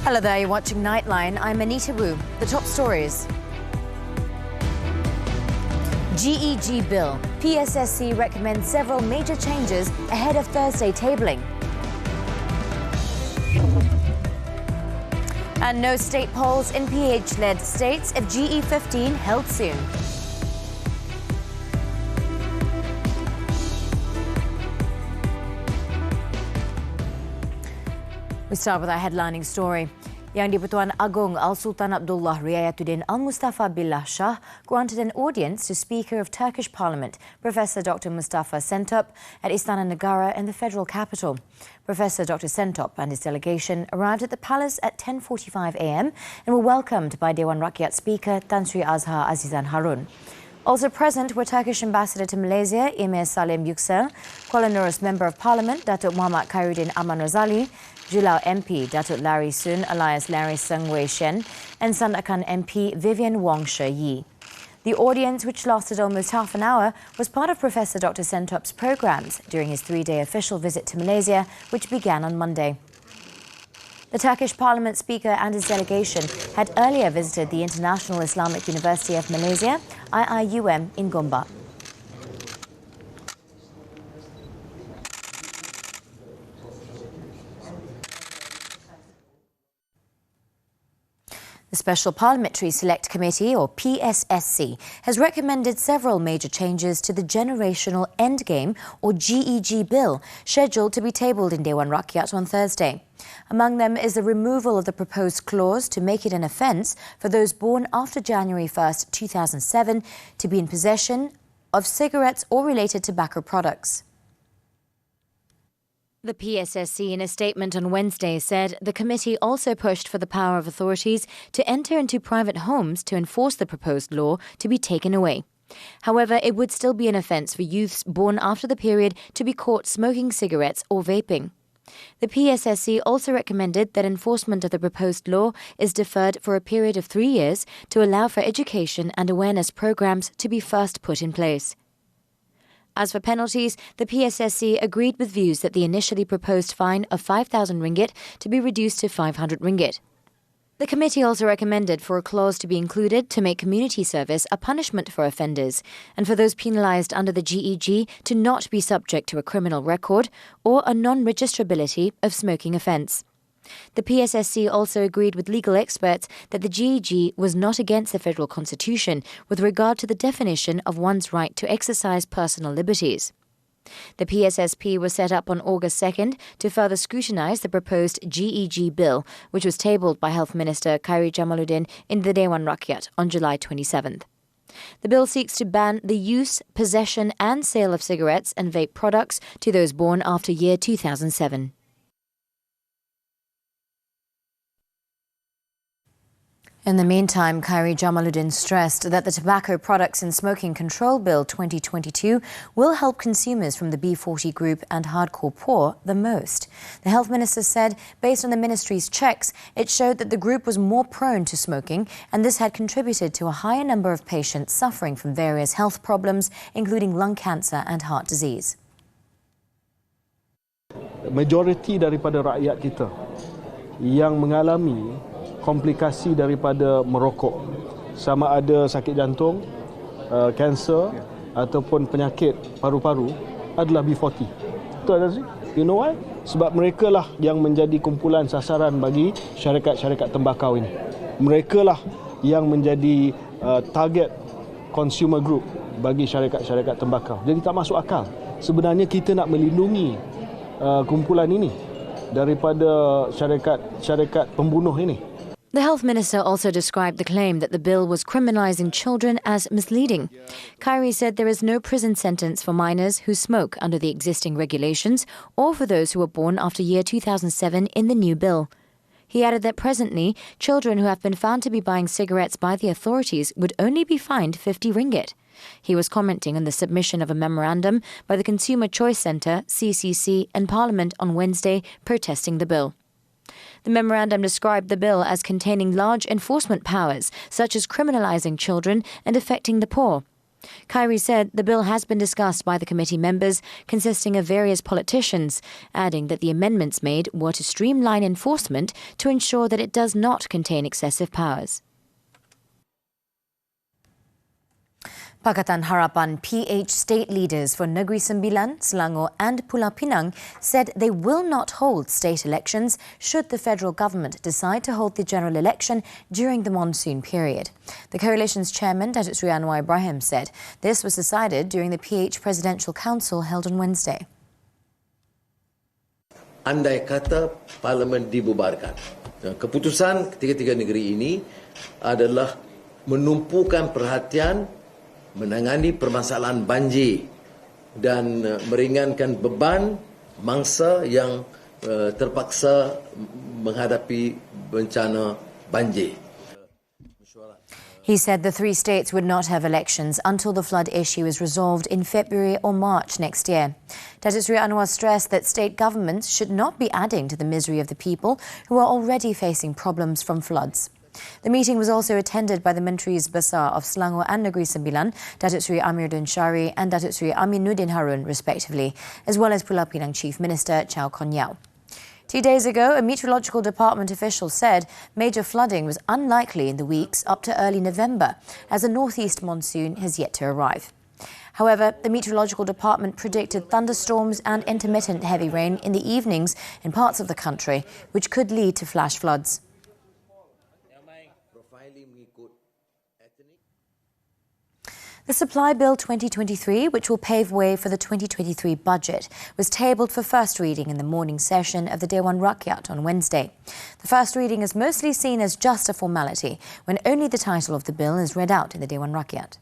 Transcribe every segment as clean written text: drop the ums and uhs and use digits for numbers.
Hello there, you're watching Nightline. I'm Anita. The top stories. GEG Bill. PSSC recommends several major changes ahead of Thursday tabling. And no state polls in PH-led states if GE15 held soon. We start with our headlining story. Yang di-Pertuan Agong Al-Sultan Abdullah Riayatuddin Al-Mustafa Billah Shah granted an audience to Speaker of Turkish Parliament, Professor Dr. Mustafa Sentop, at Istana Negara in the federal capital. Professor Dr. Sentop and his delegation arrived at the palace at 10:45 a.m. and were welcomed by Dewan Rakyat Speaker Tan Sri Azhar Azizan Harun. Also present were Turkish Ambassador to Malaysia, Emir Salim Yüksel, Kuala Nurus Member of Parliament, Datuk Muhammad Khairuddin Aman Razali, Julau MP, Datuk Larry Sun alias Larry Seng Wei Shen, and Sandakan MP Vivian Wong She Yi. The audience, which lasted almost half an hour, was part of Professor Dr. Sentop's programs during his three-day official visit to Malaysia, which began on Monday. The Turkish Parliament Speaker and his delegation had earlier visited the International Islamic University of Malaysia, IIUM, in Gombak. The Special Parliamentary Select Committee, or PSSC, has recommended several major changes to the Generational Endgame, or GEG Bill, scheduled to be tabled in Dewan Rakyat on Thursday. Among them is the removal of the proposed clause to make it an offence for those born after January 1st, 2007 to be in possession of cigarettes or related tobacco products. The PSSC, in a statement on Wednesday, said the committee also pushed for the power of authorities to enter into private homes to enforce the proposed law to be taken away. However, it would still be an offence for youths born after the period to be caught smoking cigarettes or vaping. The PSSC also recommended that enforcement of the proposed law is deferred for a period of 3 years to allow for education and awareness programs to be first put in place. As for penalties, the PSSC agreed with views that the initially proposed fine of 5,000 ringgit to be reduced to 500 ringgit. The committee also recommended for a clause to be included to make community service a punishment for offenders and for those penalised under the GEG to not be subject to a criminal record or a non-registrability of smoking offence. The PSSC also agreed with legal experts that the GEG was not against the federal constitution with regard to the definition of one's right to exercise personal liberties. The PSSP was set up on August 2nd to further scrutinise the proposed GEG bill, which was tabled by Health Minister Khairi Jamaluddin in the Dewan Rakyat on July 27th. The bill seeks to ban the use, possession and sale of cigarettes and vape products to those born after year 2007. In the meantime, Khairi Jamaluddin stressed that the Tobacco Products and Smoking Control Bill 2022 will help consumers from the B40 group and hardcore poor the most. The Health Minister said, based on the Ministry's checks, it showed that the group was more prone to smoking, and this had contributed to a higher number of patients suffering from various health problems, including lung cancer and heart disease. Majoriti daripada rakyat kita yang mengalami komplikasi daripada merokok, sama ada sakit jantung, kanser ataupun penyakit paru-paru adalah B40. Betul tak sih? You know why? Sebab mereka lah yang menjadi kumpulan sasaran bagi syarikat-syarikat tembakau ini. Mereka lah yang menjadi target consumer group bagi syarikat-syarikat tembakau. Jadi tak masuk akal. Sebenarnya kita nak melindungi kumpulan ini daripada syarikat pembunuh ini. The Health Minister also described the claim that the bill was criminalising children as misleading. Khairi said there is no prison sentence for minors who smoke under the existing regulations or for those who were born after year 2007 in the new bill. He added that presently, children who have been found to be buying cigarettes by the authorities would only be fined 50 ringgit. He was commenting on the submission of a memorandum by the Consumer Choice Centre, CCC, and Parliament on Wednesday protesting the bill. The memorandum described the bill as containing large enforcement powers, such as criminalising children and affecting the poor. Khairi said the bill has been discussed by the committee members, consisting of various politicians, adding that the amendments made were to streamline enforcement to ensure that it does not contain excessive powers. Pakatan Harapan PH state leaders for Negeri Sembilan, Selangor and Pulau Pinang said they will not hold state elections should the federal government decide to hold the general election during the monsoon period. The coalition's chairman, Datuk Seri Anwar Ibrahim, said this was decided during the PH Presidential Council held on Wednesday. Andai kata Parlimen dibubarkan, keputusan ketiga-tiga negeri ini adalah menumpukan perhatian menangani permasalahan banjir dan meringankan beban mangsa yang terpaksa menghadapi bencana banjir. He said the three states would not have elections until the flood issue is resolved in February or March next year. Datuk Seri Anwar stressed that state governments should not be adding to the misery of the people who are already facing problems from floods. The meeting was also attended by the Mentris Besar of Selangor and Negeri Sembilan, Datuk Seri Amiruddin Shari and Datuk Seri Aminuddin Harun, respectively, as well as Pulau Pinang Chief Minister Chow Kon Yeow. 2 days ago, a meteorological department official said major flooding was unlikely in the weeks up to early November, as a northeast monsoon has yet to arrive. However, the meteorological department predicted thunderstorms and intermittent heavy rain in the evenings in parts of the country, which could lead to flash floods. The Supply Bill 2023, which will pave way for the 2023 budget, was tabled for first reading in the morning session of the Dewan Rakyat on Wednesday. The first reading is mostly seen as just a formality, when only the title of the bill is read out in the Dewan Rakyat.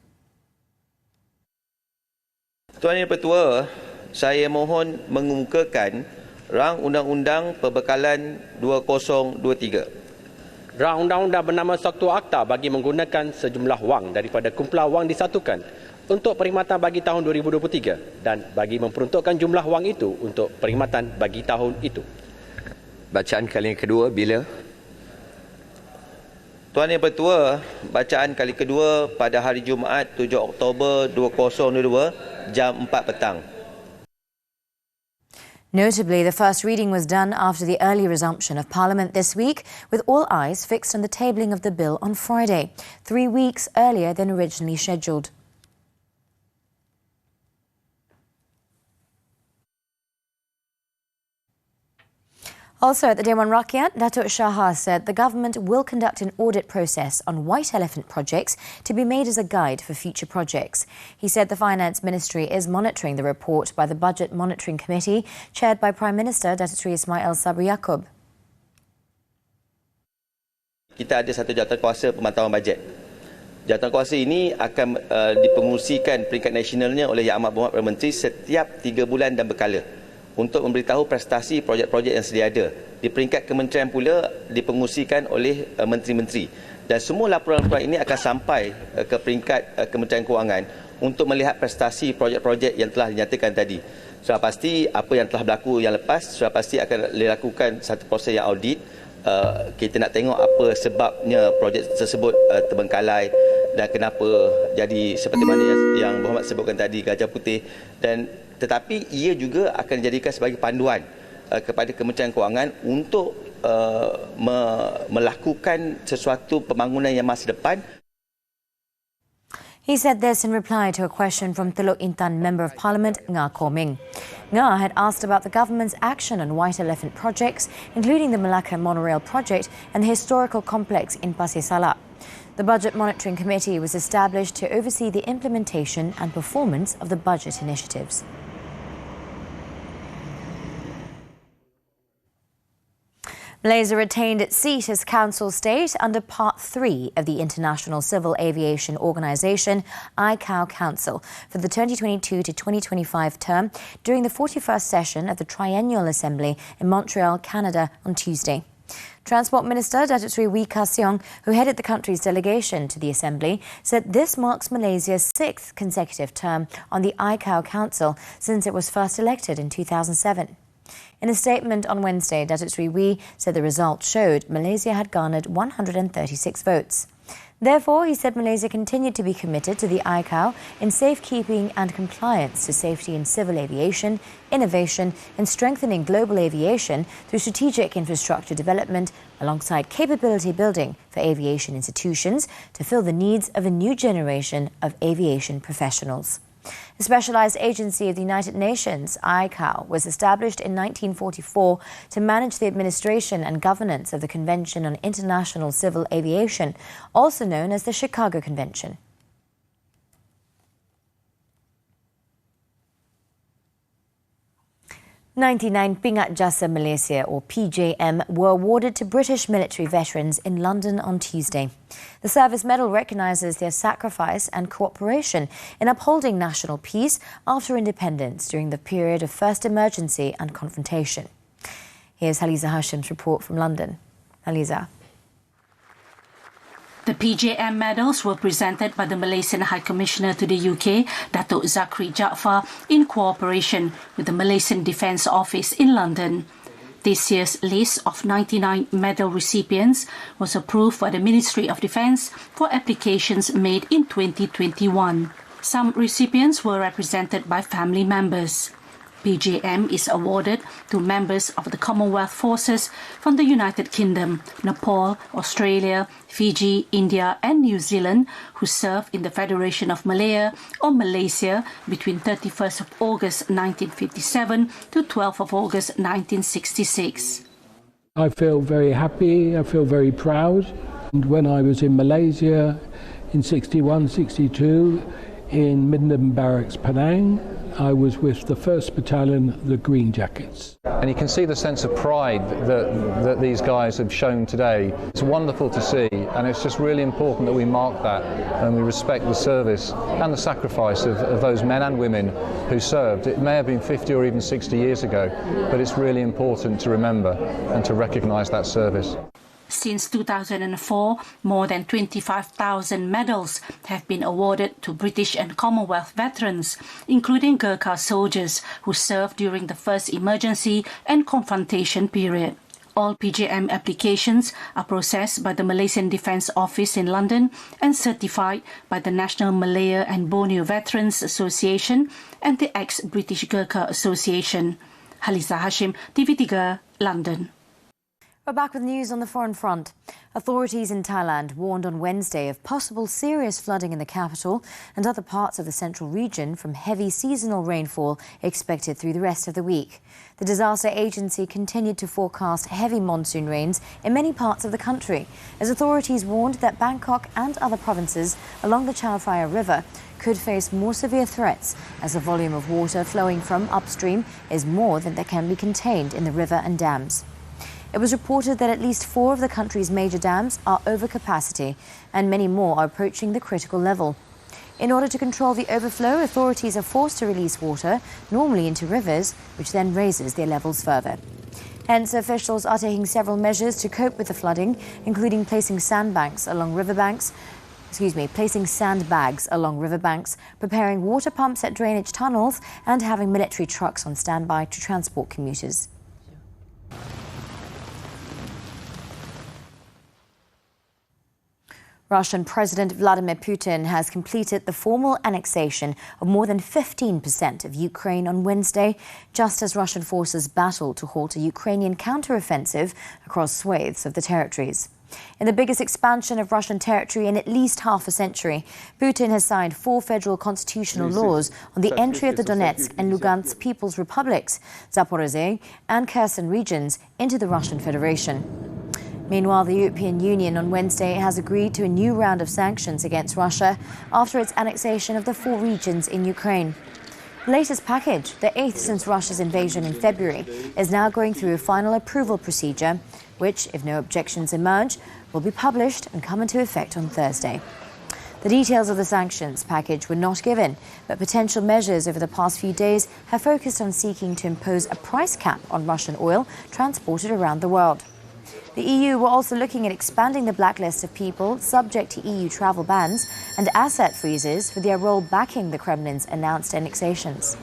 Tuan Yang Pertua, saya mohon mengemukakan Rang Undang-Undang Perbekalan 2023. Rang undang-undang bernama Satu Akta bagi menggunakan sejumlah wang daripada kumpulan wang disatukan untuk perkhidmatan bagi tahun 2023 dan bagi memperuntukkan jumlah wang itu untuk perkhidmatan bagi tahun itu. Bacaan kali yang kedua bila? Tuan Yang Pertua, bacaan kali kedua pada hari Jumaat 7 Oktober 2022 jam 4 petang. Notably, the first reading was done after the early resumption of Parliament this week, with all eyes fixed on the tabling of the bill on Friday, 3 weeks earlier than originally scheduled. Also at the Dewan Rakyat, Datuk Shahar said the government will conduct an audit process on white elephant projects to be made as a guide for future projects. He said the Finance Ministry is monitoring the report by the Budget Monitoring Committee, chaired by Prime Minister Datuk Seri Ismail Sabri Yaakob. Kita ada satu jawatankuasa pemantauan bajet. Jawatankuasa ini akan dipengurusikan peringkat nasionalnya oleh Yang Amat Berhormat Perdana Menteri setiap 3 bulan dan berkala, untuk memberitahu prestasi projek-projek yang sedia ada. Di peringkat kementerian pula dipengurusikan oleh menteri-menteri. Dan semua laporan-laporan ini akan sampai ke peringkat Kementerian Kewangan untuk melihat prestasi projek-projek yang telah dinyatakan tadi. Sudah pasti apa yang telah berlaku yang lepas, sudah pasti akan dilakukan satu proses yang audit. Kita nak tengok apa sebabnya projek tersebut terbengkalai dan kenapa jadi seperti mana yang Berhormat sebutkan tadi, gajah putih. Dan tetapi ia juga akan dijadikan sebagai panduan kepada Kementerian Kewangan untuk melakukan sesuatu pembangunan yang masa depan. He said this in reply to a question from Teluk Intan Member of Parliament Nga Koming. Nga had asked about the government's action on white elephant projects, including the Malacca Monorail project and the historical complex in Pasir Salak. The Budget Monitoring Committee was established to oversee the implementation and performance of the budget initiatives. Malaysia retained its seat as Council State under Part 3 of the International Civil Aviation Organisation ICAO Council for the 2022 to 2025 term during the 41st session of the Triennial Assembly in Montreal, Canada on Tuesday. Transport Minister Datuk Seri Wee Ka Siong, who headed the country's delegation to the Assembly, said this marks Malaysia's 6th consecutive term on the ICAO Council since it was first elected in 2007. In a statement on Wednesday, Datuk Seri Wee said the result showed Malaysia had garnered 136 votes. Therefore, he said Malaysia continued to be committed to the ICAO in safekeeping and compliance to safety in civil aviation, innovation and strengthening global aviation through strategic infrastructure development alongside capability building for aviation institutions to fill the needs of a new generation of aviation professionals. The Specialized Agency of the United Nations, ICAO, was established in 1944 to manage the administration and governance of the Convention on International Civil Aviation, also known as the Chicago Convention. "99 Pingat Jasa Malaysia, or PJM, were awarded to British military veterans in London on Tuesday. The service medal recognises their sacrifice and cooperation in upholding national peace after independence during the period of first emergency and confrontation. Here's Haliza Hashim's report from London. Haliza. The PGM medals were presented by the Malaysian High Commissioner to the UK, Datuk Zakri Jaafar, in cooperation with the Malaysian Defence Office in London. This year's list of 99 medal recipients was approved by the Ministry of Defence for applications made in 2021. Some recipients were represented by family members. PGM is awarded to members of the Commonwealth Forces from the United Kingdom, Nepal, Australia, Fiji, India and New Zealand who served in the Federation of Malaya or Malaysia between 31st of August 1957 to 12th of August 1966. I feel very happy, I feel very proud. And when I was in Malaysia in 61, 62, in Minden Barracks, Penang, I was with the 1st Battalion, the Green Jackets. And you can see the sense of pride that these guys have shown today. It's wonderful to see, and it's just really important that we mark that and we respect the service and the sacrifice of those men and women who served. It may have been 50 or even 60 years ago, but it's really important to remember and to recognise that service. Since 2004, more than 25,000 medals have been awarded to British and Commonwealth veterans, including Gurkha soldiers who served during the first emergency and confrontation period. All PGM applications are processed by the Malaysian Defence Office in London and certified by the National Malaya and Borneo Veterans Association and the Ex-British Gurkha Association. Haliza Hashim, TV3, London. We're back with news on the foreign front. Authorities in Thailand warned on Wednesday of possible serious flooding in the capital and other parts of the central region from heavy seasonal rainfall expected through the rest of the week. The disaster agency continued to forecast heavy monsoon rains in many parts of the country, as authorities warned that Bangkok and other provinces along the Chao Phraya River could face more severe threats as the volume of water flowing from upstream is more than that can be contained in the river and dams. It was reported that at least 4 of the country's major dams are over capacity and many more are approaching the critical level. In order to control the overflow, authorities are forced to release water, normally into rivers, which then raises their levels further. Hence, officials are taking several measures to cope with the flooding, including placing sandbags along riverbanks, preparing water pumps at drainage tunnels and having military trucks on standby to transport commuters. Russian President Vladimir Putin has completed the formal annexation of more than 15% of Ukraine on Wednesday, just as Russian forces battle to halt a Ukrainian counteroffensive across swathes of the territories. In the biggest expansion of Russian territory in at least half a century, Putin has signed 4 federal constitutional laws on the entry of the Donetsk and Lugansk People's Republics, Zaporizhzhia and Kherson regions into the Russian Federation. Meanwhile, the European Union on Wednesday has agreed to a new round of sanctions against Russia after its annexation of the 4 regions in Ukraine. The latest package, the 8th since Russia's invasion in February, is now going through a final approval procedure, which, if no objections emerge, will be published and come into effect on Thursday. The details of the sanctions package were not given, but potential measures over the past few days have focused on seeking to impose a price cap on Russian oil transported around the world. The EU were also looking at expanding the blacklist of people subject to EU travel bans and asset freezes for their role backing the Kremlin's announced annexations.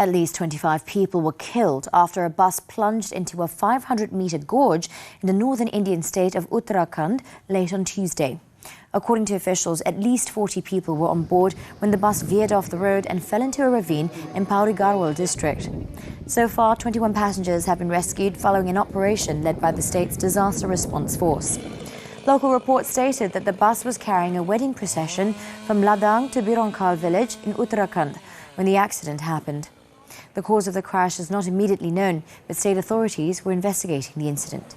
At least 25 people were killed after a bus plunged into a 500-metre gorge in the northern Indian state of Uttarakhand late on Tuesday. According to officials, at least 40 people were on board when the bus veered off the road and fell into a ravine in Pauri Garhwal district. So far, 21 passengers have been rescued following an operation led by the state's disaster response force. Local reports stated that the bus was carrying a wedding procession from Ladang to Bironkal village in Uttarakhand when the accident happened. The cause of the crash is not immediately known, but state authorities were investigating the incident.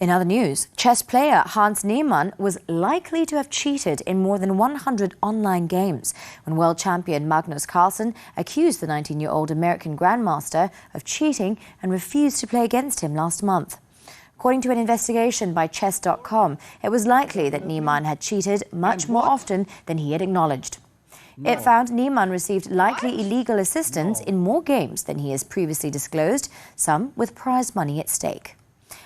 In other news, chess player Hans Niemann was likely to have cheated in more than 100 online games when world champion Magnus Carlsen accused the 19-year-old American grandmaster of cheating and refused to play against him last month. According to an investigation by Chess.com, it was likely that Niemann had cheated much more often than he had acknowledged. It found Niemann received likely illegal assistance in more games than he has previously disclosed, some with prize money at stake.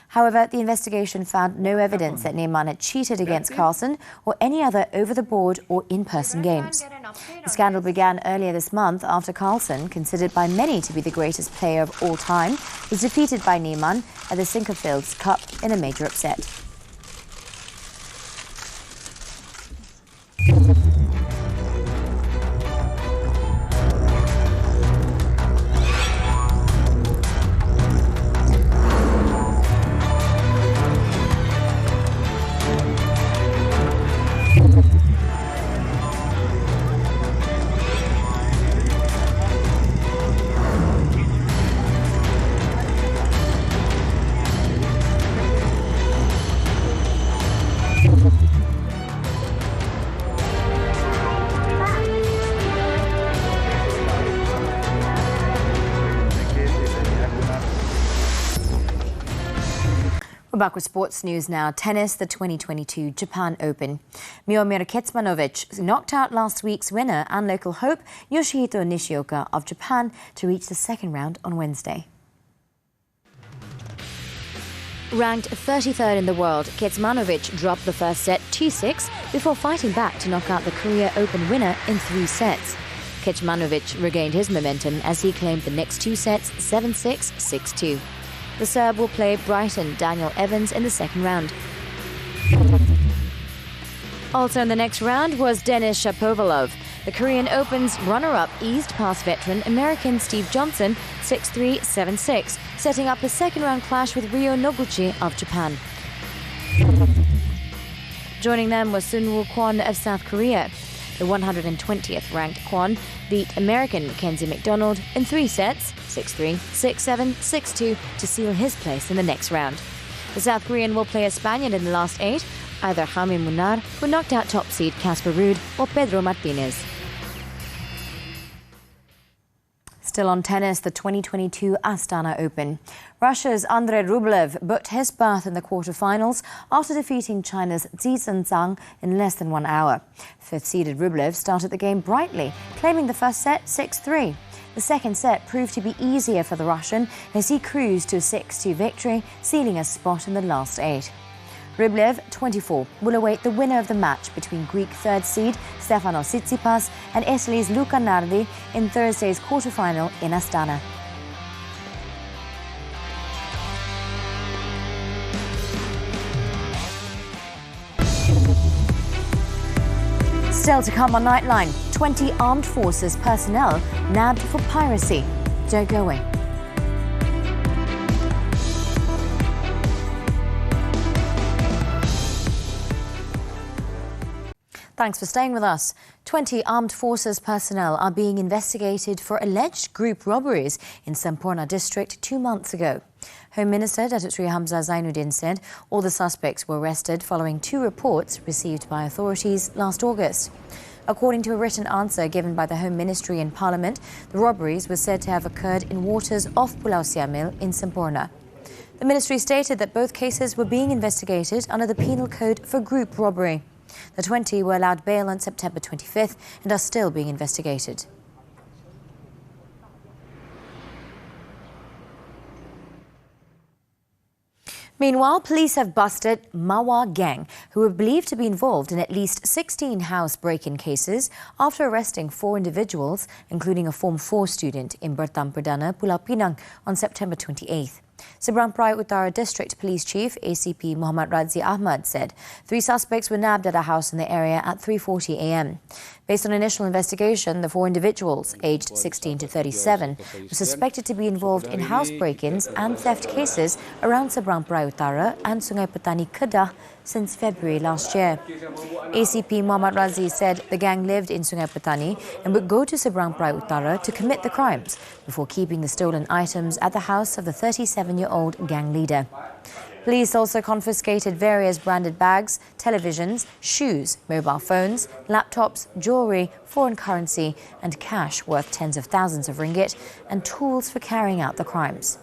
However, the investigation found no evidence that Niemann had cheated against Carlsen or any other over-the-board or in-person games. The scandal began earlier this month after Carlsen, considered by many to be the greatest player of all time, was defeated by Niemann at the Sinkerfields Cup in a major upset. We're back with sports news now. Tennis, the 2022 Japan Open. Miomir Kecmanovic knocked out last week's winner and local hope Yoshihito Nishioka of Japan to reach the second round on Wednesday. Ranked 33rd in the world, Kecmanovic dropped the first set 2-6 before fighting back to knock out the Korea Open winner in 3 sets. Kecmanovic regained his momentum as he claimed the next 2 sets 7-6, 6-2. The Serb will play Brighton Daniel Evans in the second round. Also in the next round was Denis Shapovalov. The Korean Open's runner-up eased past veteran American Steve Johnson 6-3, 7-6, setting up a second-round clash with Ryo Noguchi of Japan. Joining them was Sunwoo Kwon of South Korea. The 120th ranked Kwon beat American Mackenzie McDonald in 3 sets, 6-3, 6-7, 6-2, to seal his place in the next round. The South Korean will play a Spaniard in the last 8, either Jaime Munar, who knocked out top seed Casper Ruud, or Pedro Martinez. Still on tennis, the 2022 Astana Open. Russia's Andrei Rublev booked his berth in the quarterfinals after defeating China's Zizhen Zhang in less than 1 hour. Fifth-seeded Rublev started the game brightly, claiming the first set 6-3. The second set proved to be easier for the Russian as he cruised to a 6-2 victory, sealing a spot in the last 8. Rublev, 24, will await the winner of the match between Greek third seed Stefanos Tsitsipas and Italy's Luca Nardi in Thursday's quarterfinal in Astana. Still to come on Nightline, 20 armed forces personnel nabbed for piracy. Don't go away. Thanks for staying with us. 20 armed forces personnel are being investigated for alleged group robberies in Semporna district 2 months ago. Home Minister Datuk Sri Hamzah Zainuddin said all the suspects were arrested following 2 reports received by authorities last August. According to a written answer given by the Home Ministry in Parliament, the robberies were said to have occurred in waters off Pulau Siamil in Semporna. The ministry stated that both cases were being investigated under the Penal Code for group robbery. The 20 were allowed bail on September 25th and are still being investigated. Meanwhile, police have busted Mawa Gang, who are believed to be involved in at least 16 house break-in cases after arresting 4 individuals, including a Form 4 student in Bertam Perdana, Pulau Pinang, on September 28th. Seberang Perai Utara District Police Chief ACP Muhammad Razi Ahmad said 3 suspects were nabbed at a house in the area at 3:40 a.m. Based on initial investigation, the 4 individuals, aged 16 to 37, were suspected to be involved in house break-ins and theft cases around Seberang Perai Utara and Sungai Petani Kedah since February last year. ACP Muhammad Razi said the gang lived in Sungai Petani and would go to Seberang Perai Utara to commit the crimes before keeping the stolen items at the house of the 37-year-old gang leader. Police also confiscated various branded bags, televisions, shoes, mobile phones, laptops, jewellery, foreign currency and cash worth tens of thousands of ringgit and tools for carrying out the crimes.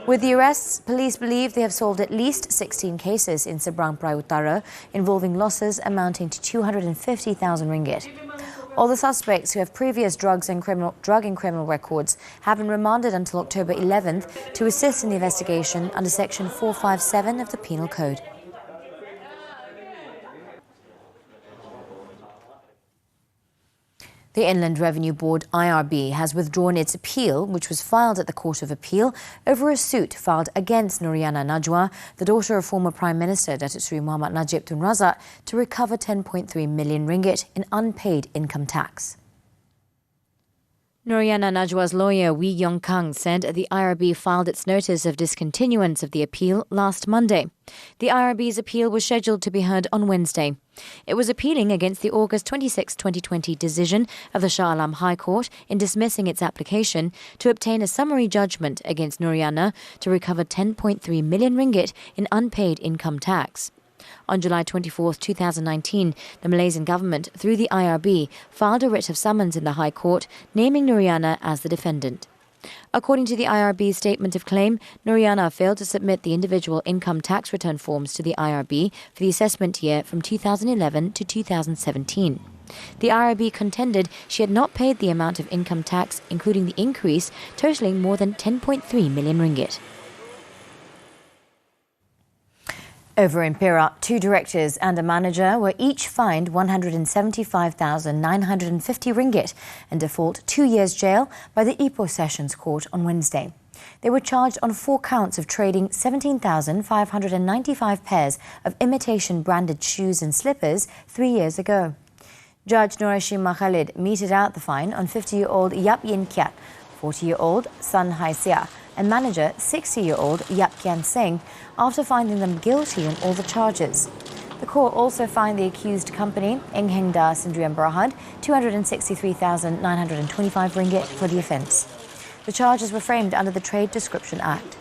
With the arrests, police believe they have solved at least 16 cases in Seberang Perai Utara involving losses amounting to 250,000 ringgit. All the suspects who have previous drug and criminal records have been remanded until October 11th to assist in the investigation under Section 457 of the Penal Code. The Inland Revenue Board, IRB, has withdrawn its appeal, which was filed at the Court of Appeal, over a suit filed against Nuriana Najwa, the daughter of former Prime Minister Datuk Seri Muhammad Najib Tun Razak, to recover 10.3 million ringgit in unpaid income tax. Nuriana Najwa's lawyer, Wee Yong Kang, said the IRB filed its notice of discontinuance of the appeal last Monday. The IRB's appeal was scheduled to be heard on Wednesday. It was appealing against the August 26, 2020 decision of the Shah Alam High Court in dismissing its application to obtain a summary judgment against Nuriana to recover 10.3 million ringgit in unpaid income tax. On July 24, 2019, the Malaysian government, through the IRB, filed a writ of summons in the High Court, naming Nuriana as the defendant. According to the IRB's statement of claim, Nuriana failed to submit the individual income tax return forms to the IRB for the assessment year from 2011 to 2017. The IRB contended she had not paid the amount of income tax, including the increase, totaling more than 10.3 million ringgit. Over in Perak, 2 directors and a manager were each fined 175,950 ringgit and default 2 years jail by the Ipoh Sessions Court on Wednesday. They were charged on 4 counts of trading 17,595 pairs of imitation branded shoes and slippers 3 years ago. Judge Norashim Khalid meted out the fine on 50-year-old Yap Yin Kiat, 40-year-old San Hai Sia, and manager 60-year-old Yap Kian Singh after finding them guilty on all the charges. The court also fined the accused company, Engheng Da Sendirian Berhad, 263,925 ringgit for the offence. The charges were framed under the Trade Description Act.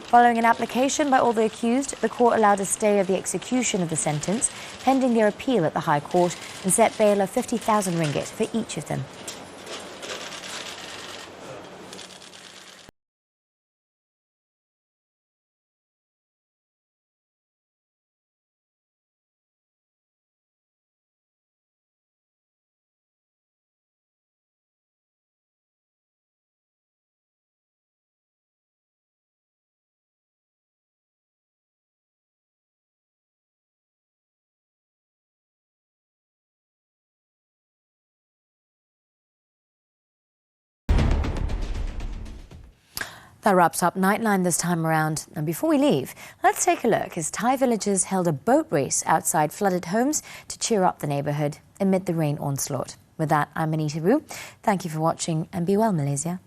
Following an application by all the accused, the court allowed a stay of the execution of the sentence, pending their appeal at the High Court, and set bail of 50,000 ringgit for each of them. That wraps up Nightline this time around. And before we leave, let's take a look as Thai villagers held a boat race outside flooded homes to cheer up the neighbourhood amid the rain onslaught. With that, I'm Anita. Thank you for watching and be well, Malaysia.